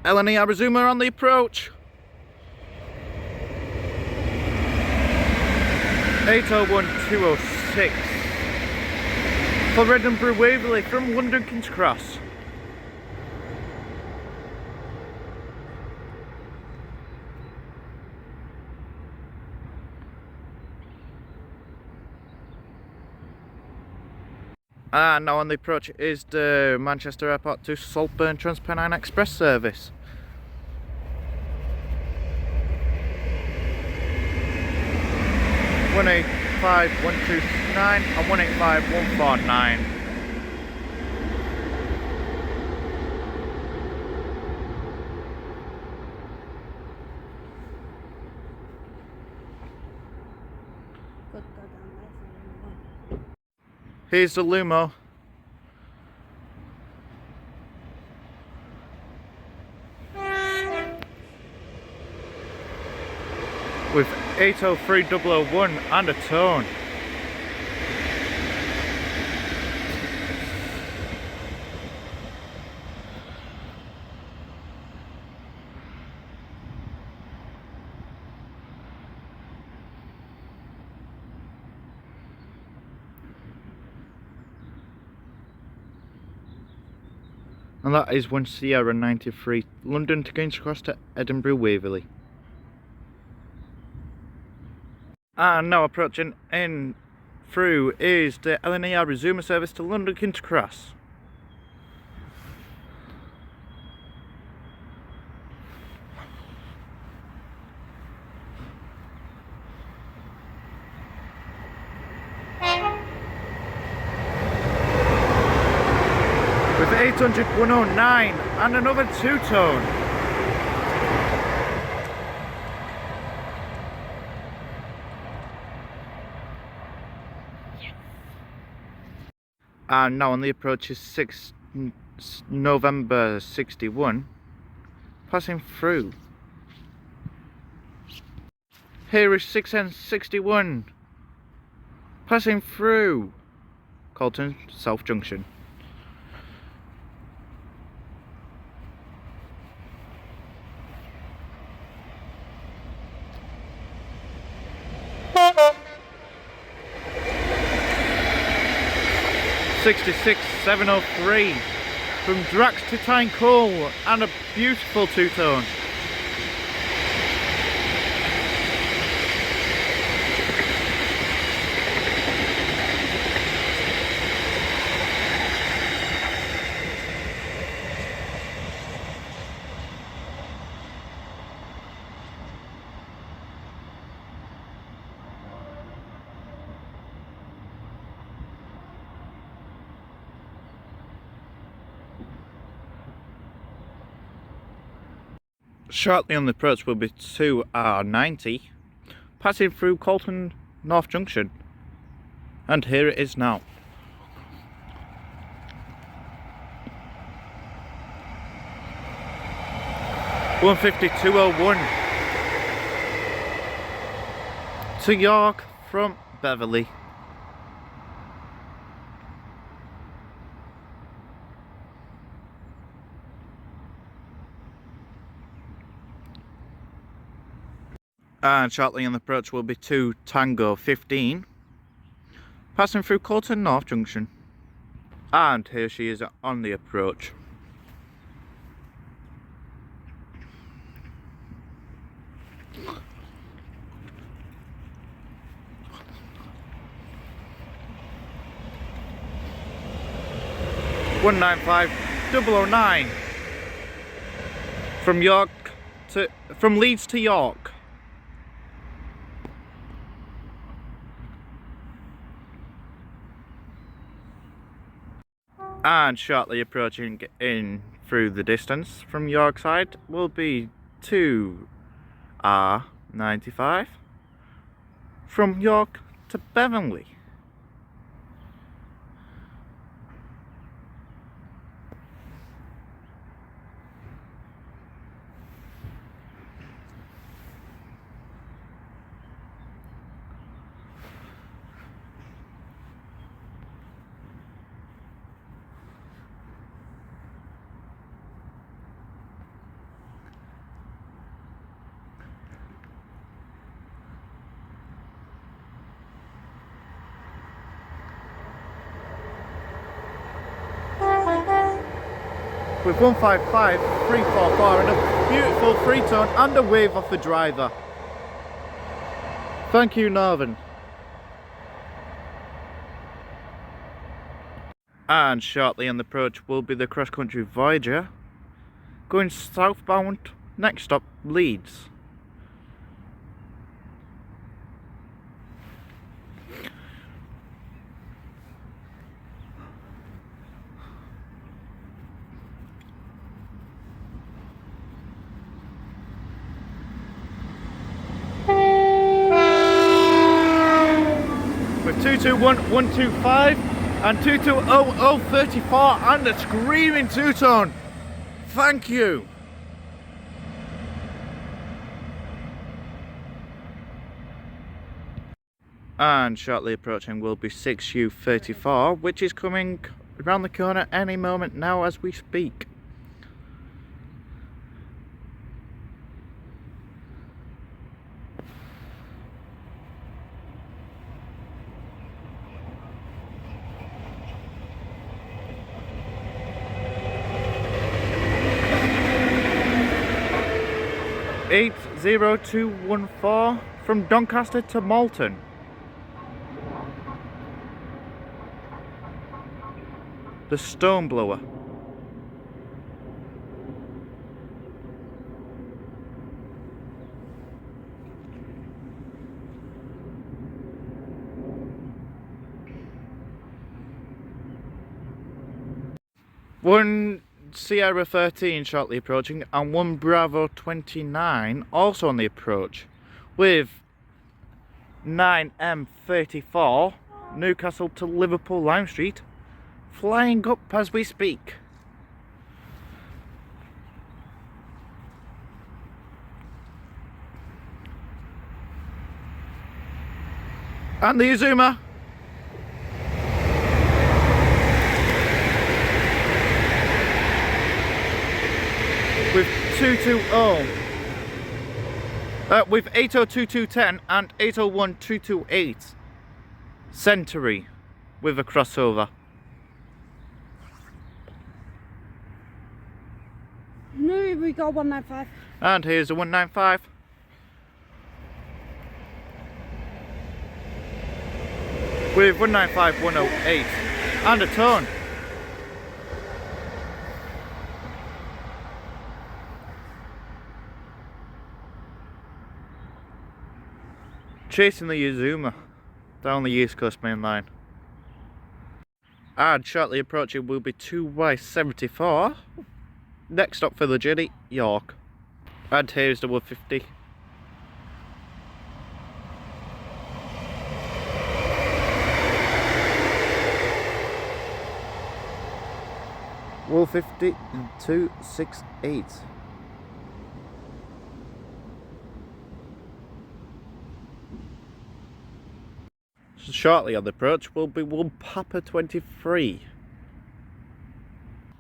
LNER Azumas on the approach. 801206 for Edinburgh Waverley from London King's Cross. And now on the approach is the Manchester Airport to Saltburn Transpennine Express service. One 185-129 and 185-149. Here's the Lumo. With 803001 and a tone. And that is 1 Sierra 93, London to King's Cross to Edinburgh Waverley. And now approaching in through is the LNER Azumas service to London King's Cross. With 800-109 and another two-tone. And now on the approach is 6 November 61, passing through. Here is 6N61, passing through Colton South Junction. $66,703 from Drax to Tyne Cole and a beautiful two-tone. Shortly on the approach will be 2R90, passing through Colton North Junction. And here it is now. $150-201 to York from Beverley. And shortly on the approach will be 2 Tango 15, passing through Colton North Junction. And here she is on the approach. $195-009 from Leeds to York. And shortly approaching in through the distance from York side will be 2R95 from York to Beverley. with 155, 344 and a beautiful three-tone and a wave off the driver. Thank you, Northern. And shortly on the approach will be the cross-country Voyager, going southbound, next stop Leeds. With 221125 and 220034 and a screaming two-tone. Thank you. And shortly approaching will be 6U34, which is coming around the corner any moment now as we speak. Eight 0214 from Doncaster to Malton. The Stone Blower. One Sierra 13 shortly approaching and one Bravo 29 also on the approach with 9M34 Newcastle to Liverpool Lime Street flying up as we speak. And the Azuma. With 220, with 802210 and 801228 Century with a crossover. No, we got 195. And here's a 195. With 195 108 and a tone. Chasing the Azuma down the East Coast main line. And shortly approaching will be 2Y74. Next stop for the journey, York. And here's the 150. Wolf 50 and 268. Shortly on the approach will be 1 Papa 23.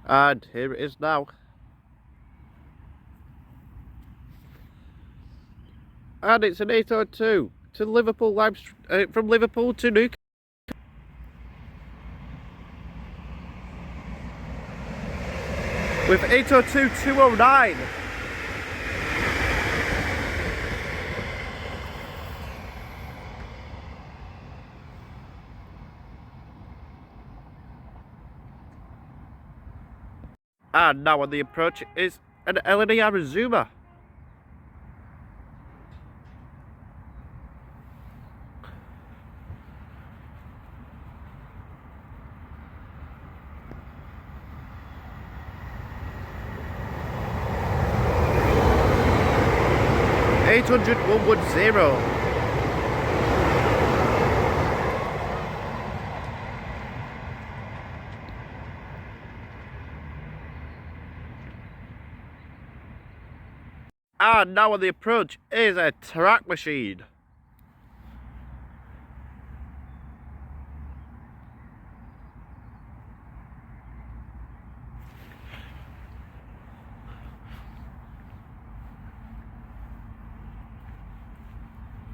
And here it is now. And it's an 802 to Liverpool from Liverpool to Newcastle. With 802 209. And now on the approach is an LNER Azuma. $800 110. And now on the approach is a track machine.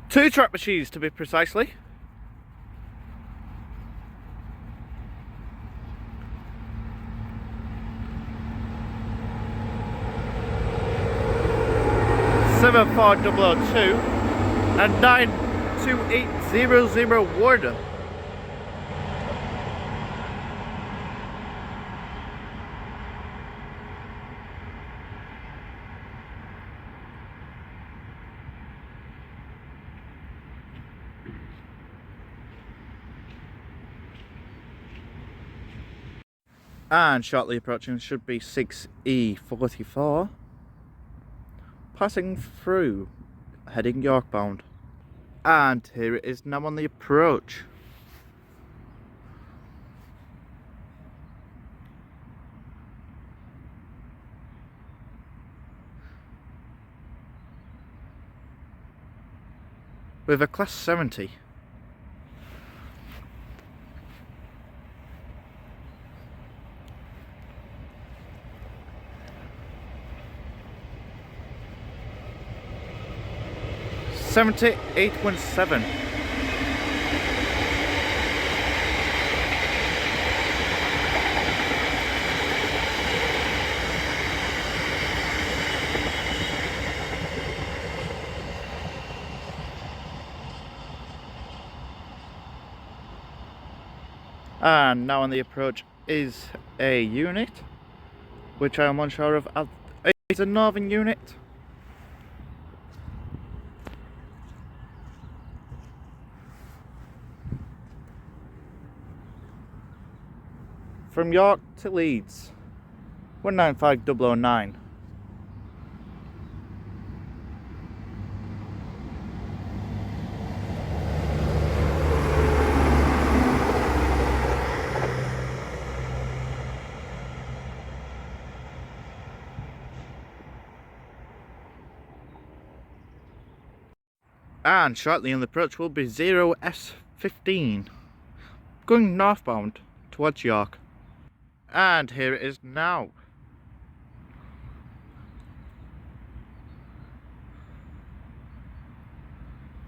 Two track machines to be precisely. 74002 and 92800 Warden. And shortly approaching should be 6E44, passing through, heading York bound. And here it is now on the approach. With a class 70. $78.17. And now on the approach is a unit, which I am unsure of. It's a northern unit. From York to Leeds, 195009. And shortly on the approach will be 0S15, going northbound towards York. And here it is now.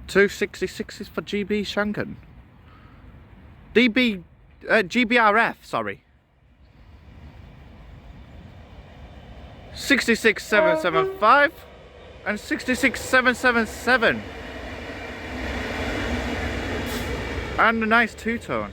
$266 for GB Shanken. GBRF, sorry. 66775 and 66777. And a nice two-tone.